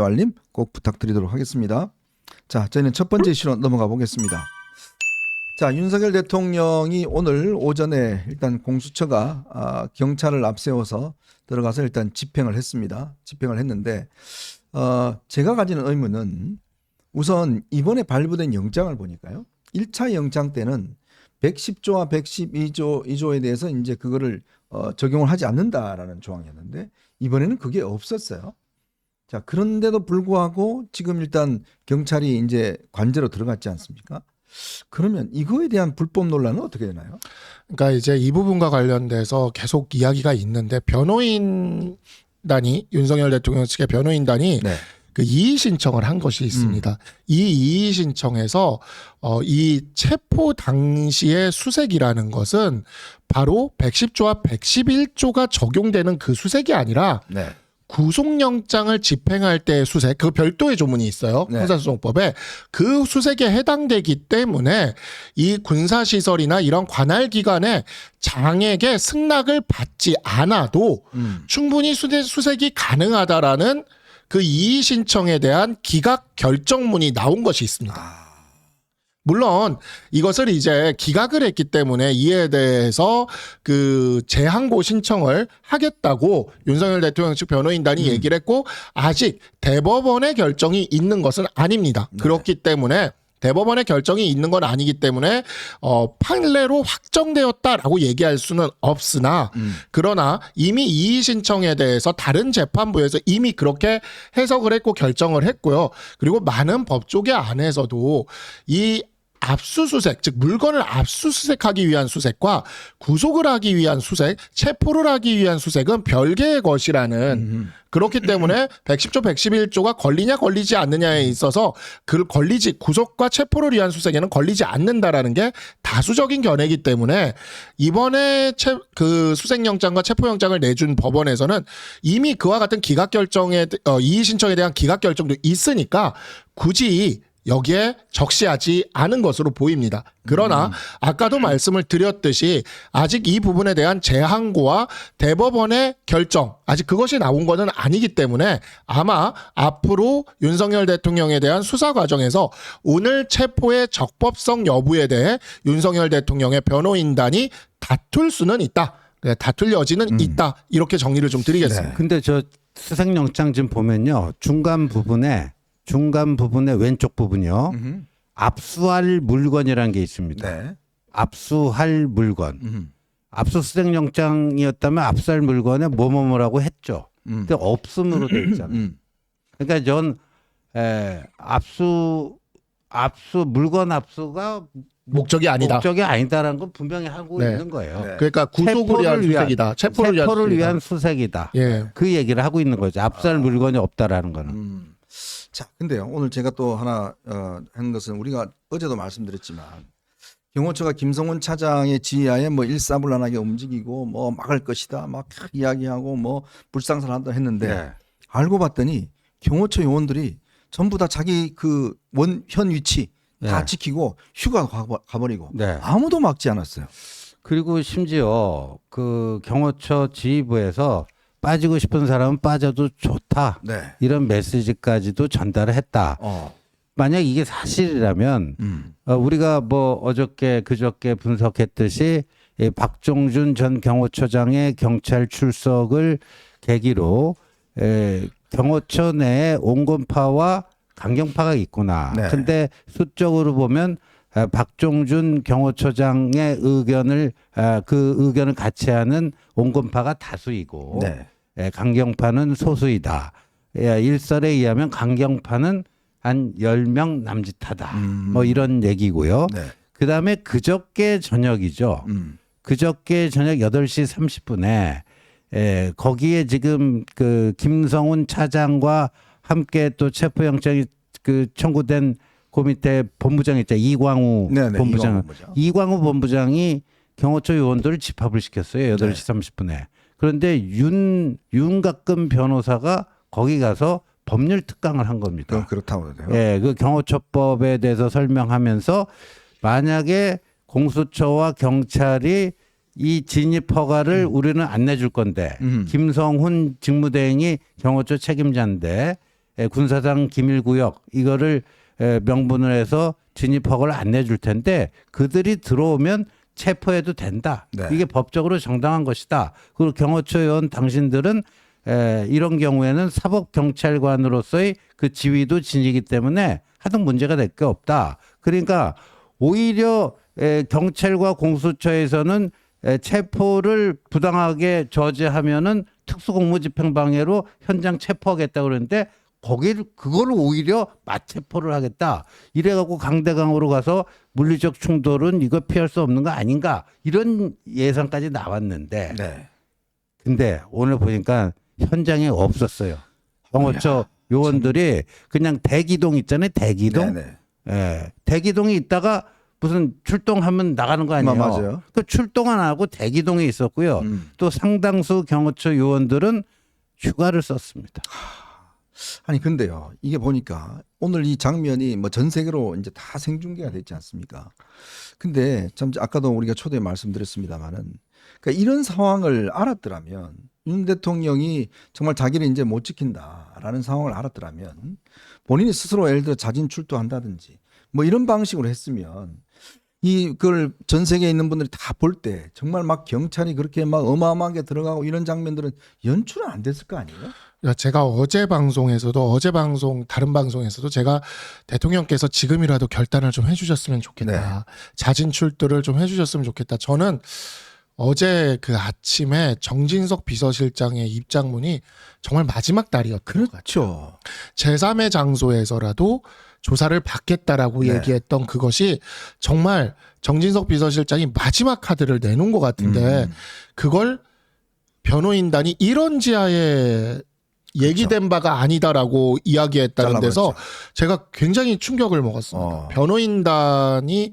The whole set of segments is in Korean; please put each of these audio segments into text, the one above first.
알림 꼭 부탁드리도록 하겠습니다. 자, 저희는 첫 번째 이슈로 넘어가 보겠습니다. 자, 윤석열 대통령이 오늘 오전에 일단 공수처가 경찰을 앞세워서 들어가서 일단 집행을 했습니다. 집행을 했는데 제가 가지는 의문은 우선 이번에 발부된 영장을 보니까요. 1차 영장 때는 110조와 112조에 대해서 이제 그거를 적용을 하지 않는다라는 조항이었는데 이번에는 그게 없었어요. 자, 그런데도 불구하고 지금 일단 경찰이 이제 관제로 들어갔지 않습니까? 그러면 이거에 대한 불법 논란은 어떻게 되나요? 그러니까 이제 이 부분과 관련돼서 계속 이야기가 있는데 변호인단이 윤석열 대통령 측의 변호인단이 네. 그 이의 신청을 한 것이 있습니다. 이 이의 신청에서 이 체포 당시의 수색이라는 것은 바로 110조와 111조가 적용되는 그 수색이 아니라 네. 구속영장을 집행할 때의 수색, 그 별도의 조문이 있어요. 네. 형사소송법에. 그 수색에 해당되기 때문에 이 군사시설이나 이런 관할기관의 장에게 승낙을 받지 않아도 충분히 수색이 가능하다라는 그 이의 신청에 대한 기각 결정문이 나온 것이 있습니다. 물론 이것을 이제 기각을 했기 때문에 이에 대해서 그 재항고 신청을 하겠다고 윤석열 대통령 측 변호인단이 얘기를 했고 아직 대법원의 결정이 있는 것은 아닙니다. 네. 그렇기 때문에 대법원의 결정이 있는 건 아니기 때문에 판례로 확정되었다라고 얘기할 수는 없으나 그러나 이미 이의 신청에 대해서 다른 재판부에서 이미 그렇게 해석을 했고 결정을 했고요. 그리고 많은 법조계 안에서도 이 압수수색, 즉 물건을 압수수색하기 위한 수색과 구속을 하기 위한 수색, 체포를 하기 위한 수색은 별개의 것이라는 그렇기 때문에 110조, 111조가 걸리냐 걸리지 않느냐에 있어서 그 걸리지 구속과 체포를 위한 수색에는 걸리지 않는다라는 게 다수적인 견해이기 때문에 이번에 그 수색영장과 체포영장을 내준 법원에서는 이미 그와 같은 기각결정에 이의 신청에 대한 기각결정도 있으니까 굳이 여기에 적시하지 않은 것으로 보입니다. 그러나 아까도 말씀을 드렸듯이 아직 이 부분에 대한 재항고와 대법원의 결정 아직 그것이 나온 것은 아니기 때문에 아마 앞으로 윤석열 대통령에 대한 수사 과정에서 오늘 체포의 적법성 여부에 대해 윤석열 대통령의 변호인단이 다툴 수는 있다. 다툴 여지는 있다. 이렇게 정리를 좀 드리겠습니다. 네. 근데 저 수색영장 지금 보면요. 중간 부분에 왼쪽 부분이요. 압수할 물건이라는 게 있습니다. 네. 압수할 물건. 압수수색영장이었다면 압수할 물건에 뭐뭐뭐라고 했죠. 근데 없음으로 돼 있잖아요. 그러니까 전 물건 압수가 목적이 아니다. 목적이 아니다라는 건 분명히 하고 네. 있는 거예요. 네. 그러니까 구속을 위한 수색이다. 체포를 위한 수색이다. 예. 그 얘기를 하고 있는 거죠. 압수할 물건이 없다라는 거는. 자, 근데요. 오늘 제가 또 하나 한 것은 우리가 어제도 말씀드렸지만 경호처가 김성훈 차장의 지휘하에 뭐 일사불란하게 움직이고 뭐 막을 것이다 막 이야기하고 뭐 불상사를 한다 했는데 네. 알고 봤더니 경호처 요원들이 전부 다 자기 그 현 위치 다 네. 지키고 휴가 가버리고 네. 아무도 막지 않았어요. 그리고 심지어 그 경호처 지휘부에서 빠지고 싶은 사람은 빠져도 좋다. 네. 이런 메시지까지도 전달을 했다. 만약 이게 사실이라면 우리가 뭐 어저께 그저께 분석했듯이 박종준 전 경호처장의 경찰 출석을 계기로 경호처 내에 온건파와 강경파가 있구나. 네. 근데 수적으로 보면 박종준 경호처장의 의견을 그 의견을 같이 하는 온건파가 다수이고 네. 강경파는 소수이다. 일설에 의하면 강경파는 한 10명 남짓하다. 뭐 이런 얘기고요. 네. 그다음에 그저께 저녁이죠. 그저께 저녁 8시 30분에 거기에 지금 그 김성훈 차장과 함께 또 체포영장이 그 청구된 그 밑에 본부장 있죠. 이광우 네네, 본부장. 이광우 본부장이 경호처 요원들을 집합을 시켰어요. 8시 30분에. 그런데 윤가끔 변호사가 거기 가서 법률 특강을 한 겁니다. 그렇다고 해요. 예, 그 경호처법에 대해서 설명하면서 만약에 공수처와 경찰이 이 진입 허가를 우리는 안 내줄 건데 김성훈 직무대행이 경호처 책임자인데 군사상 기밀구역 이거를 명분을 해서 진입허가를 안 내줄 텐데 그들이 들어오면 체포해도 된다. 네. 이게 법적으로 정당한 것이다. 그리고 경호처 요원 당신들은 이런 경우에는 사법경찰관으로서의 그 지위도 지니기 때문에 하등 문제가 될 게 없다. 그러니까 오히려 경찰과 공수처에서는 체포를 부당하게 저지하면은 특수공무집행방해로 현장 체포하겠다 그러는데 그거를 오히려 맞체포를 하겠다. 이래갖고 강대강으로 가서 물리적 충돌은 이거 피할 수 없는 거 아닌가. 이런 예상까지 나왔는데. 네. 근데 오늘 보니까 현장에 없었어요. 경호처 요원들이 그냥 대기동 있잖아요. 대기동. 네네. 예. 대기동에 있다가 무슨 출동하면 나가는 거 아니에요. 맞아요. 그 출동 안 하고 대기동에 있었고요. 또 상당수 경호처 요원들은 휴가를 썼습니다. 아니 근데요 이게 보니까 오늘 이 장면이 뭐 전 세계로 이제 다 생중계가 됐지 않습니까? 근데 참 아까도 우리가 초대에 말씀드렸습니다만은 그러니까 이런 상황을 알았더라면 윤 대통령이 정말 자기를 이제 못 지킨다라는 상황을 알았더라면 본인이 스스로 예를 들어 자진 출두한다든지 뭐 이런 방식으로 했으면 그걸 전 세계에 있는 분들이 다 볼 때 정말 막 경찰이 그렇게 막 어마어마하게 들어가고 이런 장면들은 연출은 안 됐을 거 아니에요? 제가 어제 다른 방송에서도 제가 대통령께서 지금이라도 결단을 좀 해주셨으면 좋겠다. 네. 자진 출두를 좀 해주셨으면 좋겠다. 저는 어제 그 아침에 정진석 비서실장의 입장문이 정말 마지막 날이었던 것 같아요. 그렇죠. 제3의 장소에서라도 조사를 받겠다라고 네. 얘기했던 그것이 정말 정진석 비서실장이 마지막 카드를 내놓은 것 같은데 그걸 변호인단이 이런 지하에 얘기된 바가 아니다라고 이야기했다는 데서 제가 굉장히 충격을 먹었습니다. 변호인단이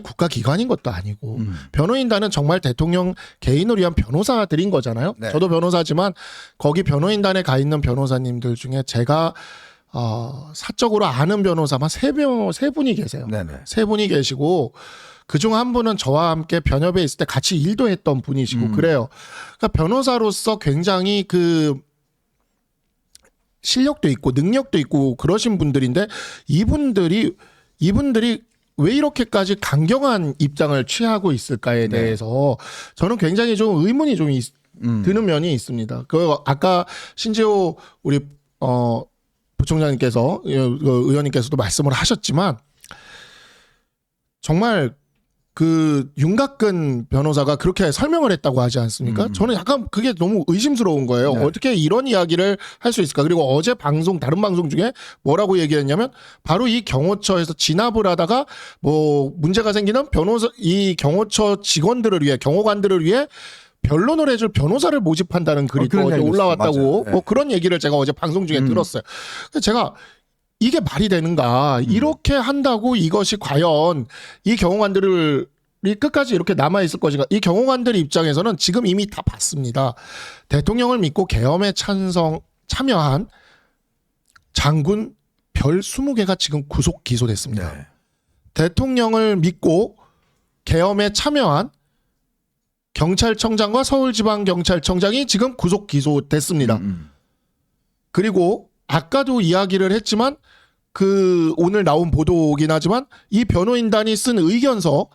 국가기관인 것도 아니고 변호인단은 정말 대통령 개인을 위한 변호사들인 거잖아요. 네. 저도 변호사지만 거기 변호인단에 가 있는 변호사님들 중에 제가 사적으로 아는 변호사만 세 분이 계세요. 네네. 세 분이 계시고 그중 한 분은 저와 함께 변협에 있을 때 같이 일도 했던 분이시고 그래요. 그러니까 변호사로서 굉장히 그 실력도 있고 능력도 있고 그러신 분들인데 이분들이 왜 이렇게까지 강경한 입장을 취하고 있을까에 대해서 저는 굉장히 좀 의문이 좀 드는 면이 있습니다. 아까 신재호 우리 부총장님께서 의원님께서도 말씀을 하셨지만 정말 그 윤곽근 변호사가 그렇게 설명을 했다고 하지 않습니까? 저는 약간 그게 너무 의심스러운 거예요. 네. 어떻게 이런 이야기를 할 수 있을까? 그리고 어제 다른 방송 중에 뭐라고 얘기했냐면 바로 이 경호처에서 진압을 하다가 뭐 문제가 생기는 이 경호처 직원들을 위해 경호관들을 위해 변론을 해줄 변호사를 모집한다는 글이 또 어제 올라왔다고 네. 뭐 그런 얘기를 제가 어제 방송 중에 들었어요. 그래서 제가 이게 말이 되는가? 이렇게 한다고 이것이 과연 이 경호관들이 끝까지 이렇게 남아있을 것인가? 이 경호관들 입장에서는 지금 이미 다 봤습니다. 대통령을 믿고 계엄에 참여한 장군 별 20개가 지금 구속 기소됐습니다. 네. 대통령을 믿고 계엄에 참여한 경찰청장과 서울지방경찰청장이 지금 구속 기소됐습니다. 그리고 아까도 이야기를 했지만 오늘 나온 보도긴 하지만 이 변호인단이 쓴 의견서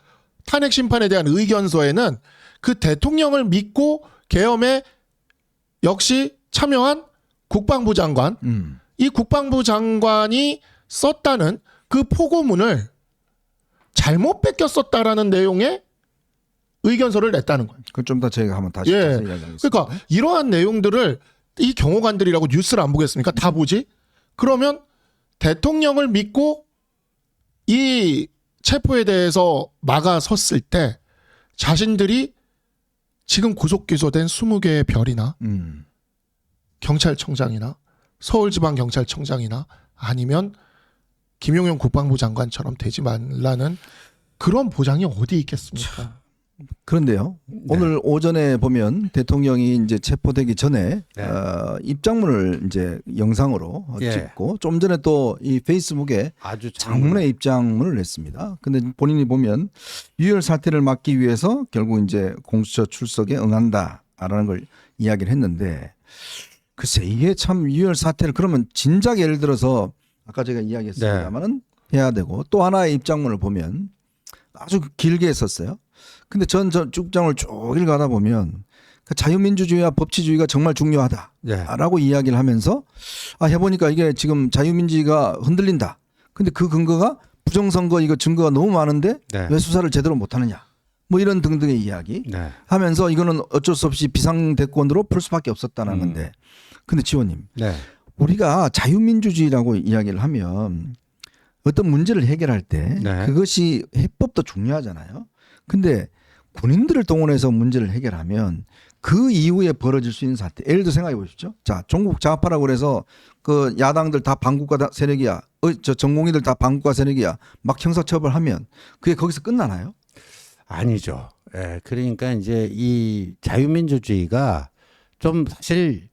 탄핵 심판에 대한 의견서에는 그 대통령을 믿고 계엄에 역시 참여한 국방부 장관 이 국방부 장관이 썼다는 그 포고문을 잘못 베껴 썼다라는 내용의 의견서를 냈다는 거예요. 그건 좀 더 저희가 한번 다시 이야기하겠습니다. 그러니까 이러한 내용들을 이 경호관들이라고 뉴스를 안 보겠습니까? 다 보지? 그러면 대통령을 믿고 이 체포에 대해서 막아섰을 때 자신들이 지금 구속 기소된 20개의 별이나 경찰청장이나 서울지방경찰청장이나 아니면 김용현 국방부 장관처럼 되지 말라는 그런 보장이 어디 있겠습니까? 그런데요. 오늘 오전에 보면 대통령이 이제 체포되기 전에 입장문을 이제 영상으로 찍고 좀 전에 또 이 페이스북에 아주 장문의 입장문을 냈습니다. 근데 본인이 보면 유혈 사태를 막기 위해서 결국 이제 공수처 출석에 응한다라는 걸 이야기를 했는데 글쎄 이게 참 유혈 사태를 그러면 진작 예를 들어서 아까 제가 이야기했습니다만은 해야 되고 또 하나의 입장문을 보면 아주 길게 했었어요. 근데 전 쭉장을 쭉 읽어가다 보면 그 자유민주주의와 법치주의가 정말 중요하다라고 이야기를 하면서 해보니까 이게 지금 자유민주주의가 흔들린다. 근데 그 근거가 부정선거 이거 증거가 너무 많은데 왜 수사를 제대로 못하느냐. 뭐 이런 등등의 이야기 하면서 이거는 어쩔 수 없이 비상대권으로 풀 수밖에 없었다는 건데. 근데 지원님 우리가 자유민주주의라고 이야기를 하면 어떤 문제를 해결할 때 그것이 해법도 중요하잖아요. 근데 군인들을 동원해서 문제를 해결하면 그 이후에 벌어질 수 있는 사태. 예를 들어 생각해 보십시오. 자, 종북 좌파라고 그래서 그 야당들 다 반국가 세력이야. 전공의들 다 반국가 세력이야. 막 형사처벌하면 그게 거기서 끝나나요? 아니죠. 예, 그러니까 이제 이 자유민주주의가 좀 사실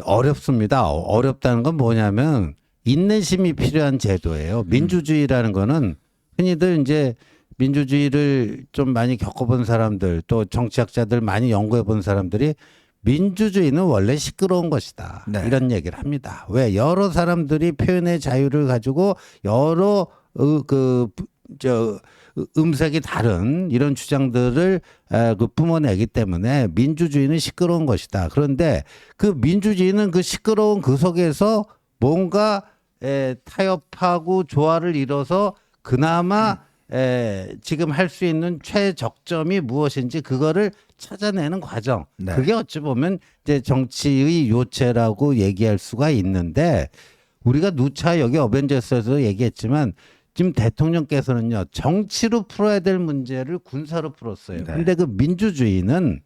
어렵습니다. 어렵다는 건 뭐냐면 인내심이 필요한 제도예요. 민주주의라는 거는 흔히들 이제 민주주의를 좀 많이 겪어본 사람들 또 정치학자들 많이 연구해 본 사람들이 민주주의는 원래 시끄러운 것이다. 이런 얘기를 합니다. 왜? 여러 사람들이 표현의 자유를 가지고 여러 음색이 다른 이런 주장들을 뿜어내기 때문에 민주주의는 시끄러운 것이다. 그런데 그 민주주의는 그 시끄러운 그 속에서 뭔가 타협하고 조화를 이뤄서 그나마 지금 할 수 있는 최적점이 무엇인지 그거를 찾아내는 과정. 그게 어찌 보면 이제 정치의 요체라고 얘기할 수가 있는데 우리가 누차 여기 어벤져스에서 얘기했지만 지금 대통령께서는요 정치로 풀어야 될 문제를 군사로 풀었어요. 근데 그 민주주의는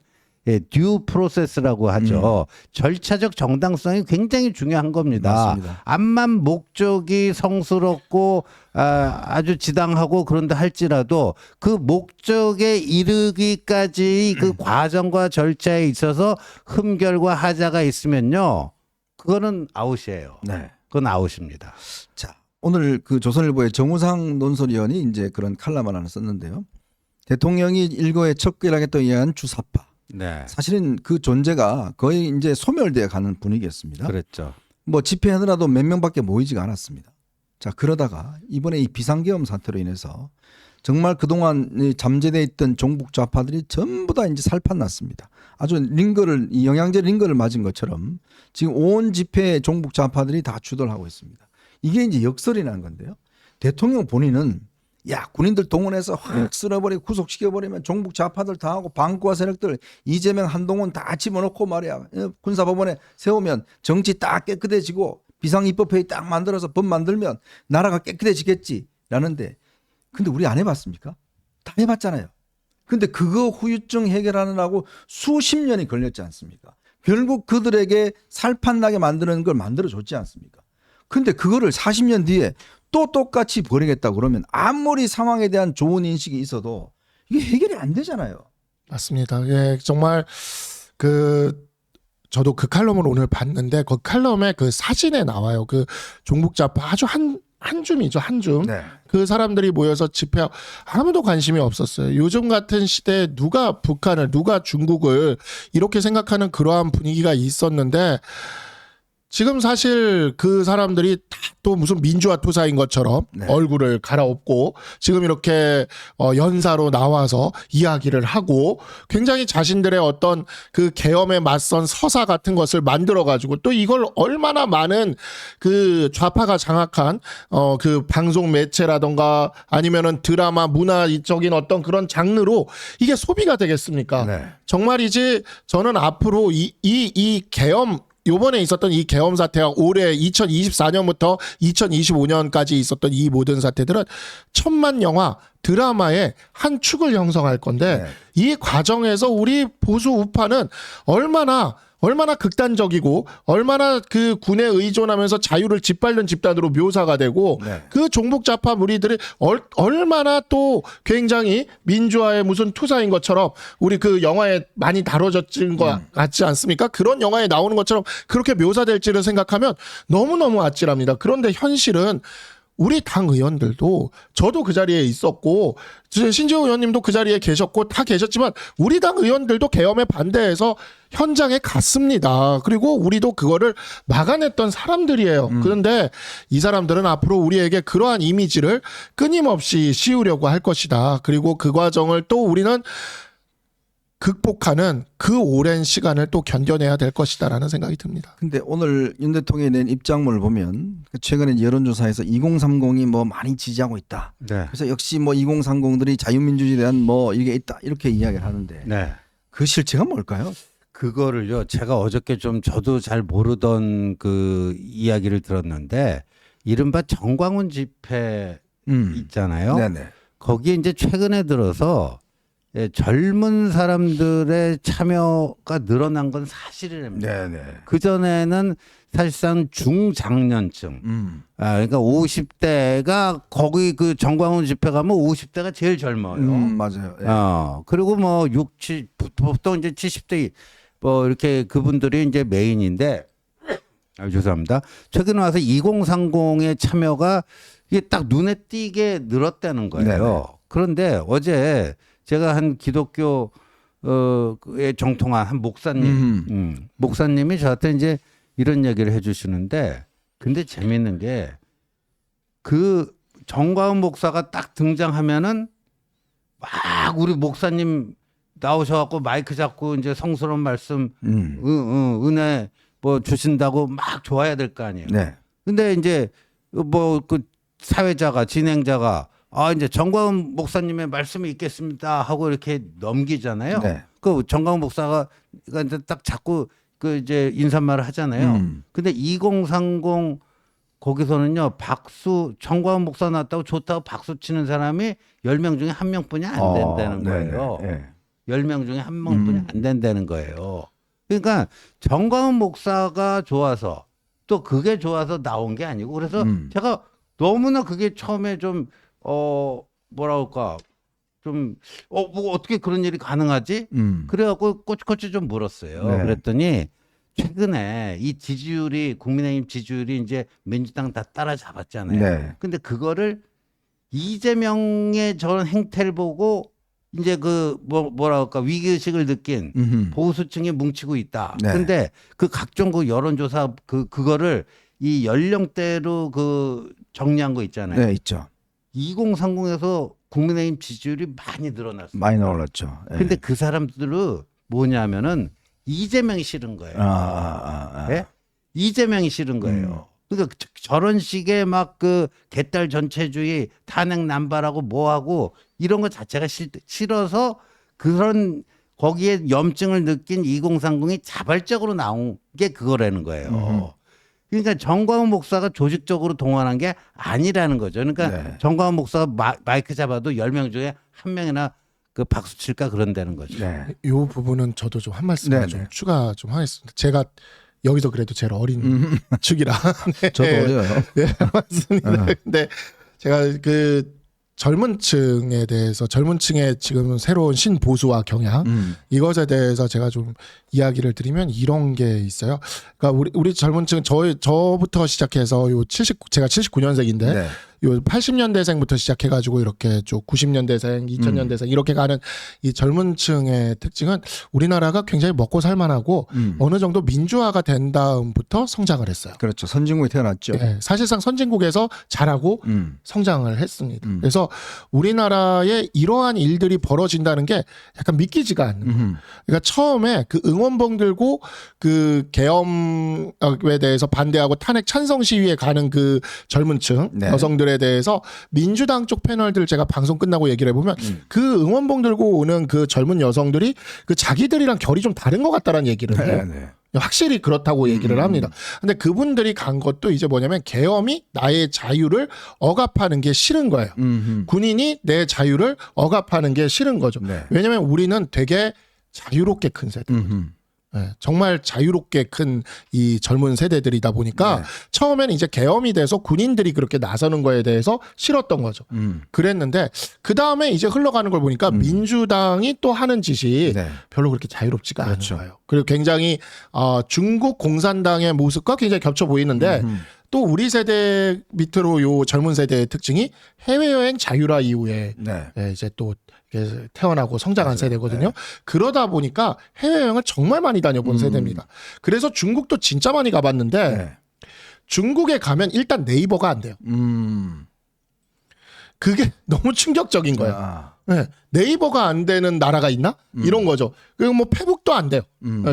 듀 프로세스라고 하죠. 절차적 정당성이 굉장히 중요한 겁니다. 맞습니다. 암만 목적이 성스럽고 아주 지당하고 그런다 할지라도 그 목적에 이르기까지 그 과정과 절차에 있어서 흠결과 하자가 있으면요. 그거는 아웃이에요. 그건 아웃입니다. 자, 오늘 그 조선일보의 정우상 논설위원이 이제 그런 칼럼을 하나 썼는데요. 대통령이 일거에 척결하겠다고 이야기한 주사파. 사실은 그 존재가 거의 이제 소멸되어 가는 분위기였습니다. 그랬죠. 뭐 집회하느라도 몇 명밖에 모이지가 않았습니다. 자, 그러다가 이번에 이 비상계엄 사태로 인해서 정말 그동안 잠재되어 있던 종북 좌파들이 전부 다 이제 살판났습니다. 아주 이 영양제 링거를 맞은 것처럼 지금 온 집회 종북 좌파들이 다 주도하고 있습니다. 이게 이제 역설이라는 건데요. 대통령 본인은 군인들 동원해서 확 쓸어버리고 구속시켜버리면 종북 좌파들 다 하고 반국가 세력들 이재명 한동훈 다 집어넣고 말이야. 군사법원에 세우면 정치 딱 깨끗해지고 비상입법회의 딱 만들어서 법 만들면 나라가 깨끗해지겠지라는데 근데 우리 안 해봤습니까? 다 해봤잖아요. 근데 그거 후유증 해결하느라고 수십 년이 걸렸지 않습니까? 결국 그들에게 살판나게 만드는 걸 만들어줬지 않습니까? 근데 그거를 40년 뒤에 또 똑같이 벌이겠다 그러면 아무리 상황에 대한 좋은 인식이 있어도 이게 해결이 안 되잖아요. 맞습니다. 예, 정말 저도 그 칼럼을 오늘 봤는데 그 칼럼에 그 사진에 나와요. 그 종북좌파 아주 한 줌이죠, 한 줌. 그 사람들이 모여서 집회 아무도 관심이 없었어요. 요즘 같은 시대에 누가 북한을 누가 중국을 이렇게 생각하는 그러한 분위기가 있었는데 지금 사실 그 사람들이 다 또 무슨 민주화 투사인 것처럼 얼굴을 갈아엎고 지금 이렇게 연사로 나와서 이야기를 하고 굉장히 자신들의 어떤 그 계엄에 맞선 서사 같은 것을 만들어 가지고 또 이걸 얼마나 많은 그 좌파가 장악한 그 방송 매체라던가 아니면은 드라마 문화적인 어떤 그런 장르로 이게 소비가 되겠습니까? 정말이지 저는 앞으로 이 계엄 요번에 있었던 이 계엄 사태와 올해 2024년부터 2025년까지 있었던 이 모든 사태들은 천만 영화 드라마의 한 축을 형성할 건데 이 과정에서 우리 보수 우파는 얼마나 극단적이고 얼마나 그 군에 의존하면서 자유를 짓밟는 집단으로 묘사가 되고 그 종북 좌파 무리들이 얼마나 또 굉장히 민주화의 무슨 투사인 것처럼 우리 그 영화에 많이 다뤄졌는 것 같지 않습니까? 그런 영화에 나오는 것처럼 그렇게 묘사될지를 생각하면 너무너무 아찔합니다. 그런데 현실은 우리 당 의원들도 저도 그 자리에 있었고 신지호 의원님도 그 자리에 계셨고 다 계셨지만 우리 당 의원들도 계엄에 반대해서 현장에 갔습니다. 그리고 우리도 그거를 막아냈던 사람들이에요. 그런데 이 사람들은 앞으로 우리에게 그러한 이미지를 끊임없이 씌우려고 할 것이다. 그리고 그 과정을 또 우리는 극복하는 그 오랜 시간을 또 견뎌내야 될 것이다라는 생각이 듭니다. 근데 오늘 윤 대통령이 낸 입장문을 보면 최근에 여론조사에서 2030이 뭐 많이 지지하고 있다. 네. 그래서 역시 뭐 2030들이 자유민주주의에 대한 뭐 이게 있다 이렇게 이야기를 하는데 네. 그 실체가 뭘까요? 그거를요. 제가 어저께 좀 저도 잘 모르던 그 이야기를 들었는데 이른바 정광훈 집회 있잖아요. 네네. 거기에 이제 최근에 들어서 젊은 사람들의 참여가 늘어난 건 사실이랍니다. 네네. 그전에는 사실상 중장년층, 그러니까 50대가 거기 그 정광훈 집회 가면 50대가 제일 젊어요. 맞아요. 예. 그리고 뭐 60, 보통 이제 70대 뭐 이렇게 그분들이 이제 메인인데, 죄송합니다. 최근에 와서 2030의 참여가 이게 딱 눈에 띄게 늘었다는 거예요. 네네. 그런데 어제 제가 한 기독교에 정통한 한 목사님, 목사님이 저한테 이제 이런 얘기를 해주시는데, 근데 재밌는 게 그 정광훈 목사가 딱 등장하면은 막 우리 목사님 나오셔갖고 마이크 잡고 이제 성스러운 말씀, 은혜 뭐 주신다고 막 좋아야 될 거 아니에요. 네. 근데 이제 뭐 그 사회자가 진행자가 이제 정광훈 목사님의 말씀이 있겠습니다 하고 이렇게 넘기잖아요. 네. 그 정광훈 목사가 이제 딱 자꾸 그 이제 인사말을 하잖아요. 근데 2030 거기서는요, 정광훈 목사 나왔다고 좋다고 박수 치는 사람이 10명 중에 1명뿐이 안 된다는 거예요. 네네. 예. 10명 중에 1명뿐이 안 된다는 거예요. 그러니까 정광훈 목사가 좋아서 또 그게 좋아서 나온 게 아니고, 그래서 제가 너무나 그게 처음에 좀 뭐라 할까 좀 뭐 어떻게 그런 일이 가능하지? 그래갖고 꼬치꼬치 좀 물었어요. 네. 그랬더니 최근에 이 지지율이 국민의힘 지지율이 이제 민주당 다 따라잡았잖아요. 네. 근데 그거를 이재명의 저런 행태를 보고 이제 그 뭐라 할까 위기의식을 느낀 보수층이 뭉치고 있다. 네. 근데 그 각종 그 여론조사 그거를 이 연령대로 그 정리한 거 있잖아요. 네, 있죠. 2030에서 국민의힘 지지율이 많이 늘어났어요. 많이 나올랐죠. 예. 근데 그 사람들은 뭐냐면은 이재명이 싫은 거예요. 네? 이재명이 싫은 거예요. 그러니까 저런 식의 막 그 개딸 전체주의 탄핵 남발하고 뭐하고 이런 거 자체가 싫어서 그런 거기에 염증을 느낀 2030이 자발적으로 나온 게 그거라는 거예요. 그러니까 정광훈 목사가 조직적으로 동원한 게 아니라는 거죠. 그러니까 네. 정광훈 목사가 마이크 잡아도 10명 중에 1명이나 그 박수 칠까 그런다는 거죠. 네. 이 부분은 저도 좀 한 말씀 네네. 좀 추가 좀 하겠습니다. 제가 여기서 그래도 제일 어린 축이라. 네. 저도 어려요. 네, 맞습니다. 근데 제가 그 젊은 층에 대해서 젊은 층의 지금 새로운 신보수화 경향 이것에 대해서 제가 좀 이야기를 드리면 이런 게 있어요. 그러니까 우리 젊은 층 저부터 시작해서 제가 79년생인데 네. 요 80년대생부터 시작해가지고 이렇게 쭉 90년대생, 2000년대생 이렇게 가는 이 젊은 층의 특징은 우리나라가 굉장히 먹고 살만하고 어느 정도 민주화가 된 다음부터 성장을 했어요. 그렇죠. 선진국에 태어났죠. 네, 사실상 선진국에서 자라고 성장을 했습니다. 그래서 우리나라에 이러한 일들이 벌어진다는 게 약간 믿기지가 않는 거예요. 그러니까 처음에 그 응원봉 들고 그 계엄에 대해서 반대하고 탄핵 찬성 시위에 가는 그 젊은 층 네. 여성들에 대해서 민주당 쪽 패널들 제가 방송 끝나고 얘기를 해보면 그 응원봉 들고 오는 그 젊은 여성들이 그 자기들이랑 결이 좀 다른 것 같다라는 얘기를 해요. 네. 확실히 그렇다고 얘기를 합니다. 근데 그분들이 간 것도 이제 뭐냐면 계엄이 나의 자유를 억압하는 게 싫은 거예요. 군인이 내 자유를 억압하는 게 싫은 거죠. 네. 왜냐면 우리는 되게 자유롭게 큰 세대. 네, 정말 자유롭게 큰 이 젊은 세대들이다 보니까 네. 처음에는 이제 계엄이 돼서 군인들이 그렇게 나서는 거에 대해서 싫었던 거죠. 그랬는데 그 다음에 이제 흘러가는 걸 보니까 민주당이 또 하는 짓이 네. 별로 그렇게 자유롭지가 그렇죠. 않은 거예요. 그리고 굉장히 중국 공산당의 모습과 굉장히 겹쳐 보이는데 또 우리 세대 밑으로 요 젊은 세대의 특징이 해외여행 자유화 이후에 네. 예, 이제 또 이렇게 태어나고 성장한 맞아요. 세대거든요. 그러다 보니까 해외여행을 정말 많이 다녀본 세대입니다. 그래서 중국도 진짜 많이 가봤는데 네. 중국에 가면 일단 네이버가 안 돼요. 그게 너무 충격적인 거예요. 아. 네, 네이버가 안 되는 나라가 있나? 이런 거죠. 그리고 뭐 페북도 안 돼요.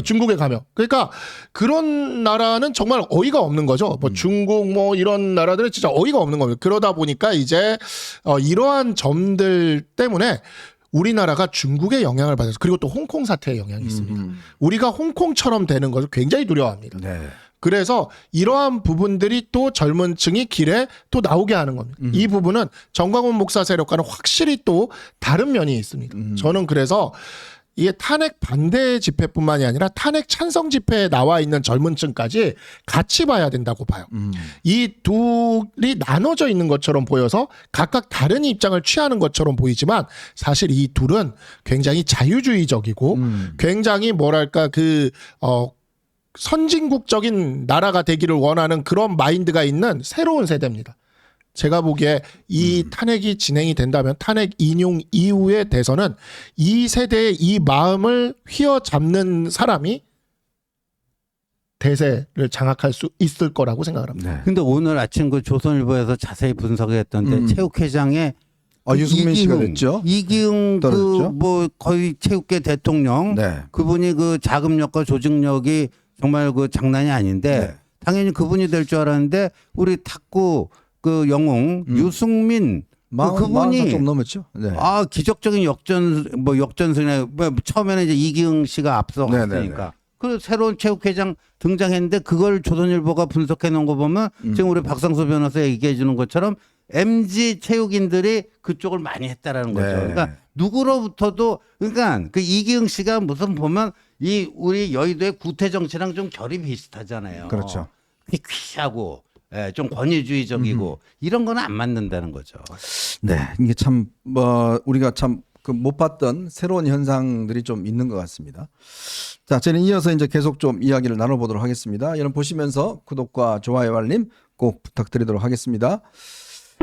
중국에 가면. 그러니까 그런 나라는 정말 어이가 없는 거죠. 뭐 중국 뭐 이런 나라들은 진짜 어이가 없는 겁니다. 그러다 보니까 이제 이러한 점들 때문에 우리나라가 중국의 영향을 받아서 그리고 또 홍콩 사태의 영향이 있습니다. 우리가 홍콩처럼 되는 것을 굉장히 두려워합니다. 네. 그래서 이러한 부분들이 또 젊은 층이 길에 또 나오게 하는 겁니다. 이 부분은 정광훈 목사 세력과는 확실히 또 다른 면이 있습니다. 저는 그래서 이게 탄핵 반대 집회뿐만이 아니라 탄핵 찬성 집회에 나와 있는 젊은 층까지 같이 봐야 된다고 봐요. 이 둘이 나눠져 있는 것처럼 보여서 각각 다른 입장을 취하는 것처럼 보이지만 사실 이 둘은 굉장히 자유주의적이고 굉장히 뭐랄까 선진국적인 나라가 되기를 원하는 그런 마인드가 있는 새로운 세대입니다. 제가 보기에 이 탄핵이 진행이 된다면 탄핵 인용 이후의 대선은 이 세대의 이 마음을 휘어잡는 사람이 대세를 장악할 수 있을 거라고 생각을 합니다. 네. 근데 오늘 아침 그 조선일보에서 자세히 분석했던데 체육회장에 유승민 씨가 됐죠. 이기흥 떨어졌죠? 뭐 거의 체육계 대통령 네. 그분이 그 자금력과 조직력이 정말 그 장난이 아닌데 네. 당연히 그분이 될 줄 알았는데 우리 탁구 그 영웅 유승민 그분이 좀 넘었죠. 네. 아 기적적인 역전승이나 뭐 처음에는 이제 이기흥 씨가 앞서갔으니까 네네네. 그 새로운 체육회장 등장했는데 그걸 조선일보가 분석해 놓은 거 보면 지금 우리 박상수 변호사 얘기해 주는 것처럼 MZ 체육인들이 그쪽을 많이 했다라는 거죠. 네. 그러니까 누구로부터도 그러니까 그 이기흥 씨가 무슨 보면 이 우리 여의도의 구태 정치랑 좀 결이 비슷하잖아요. 그렇죠. 퀴퀴하고 좀 권위주의적이고 이런 거는 안 맞는다는 거죠. 네, 이게 참 우리가 참 그 못 봤던 새로운 현상들이 좀 있는 것 같습니다. 자, 저는 이어서 이제 계속 좀 이야기를 나눠보도록 하겠습니다. 여러분 보시면서 구독과 좋아요, 알림 꼭 부탁드리도록 하겠습니다.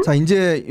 자, 이제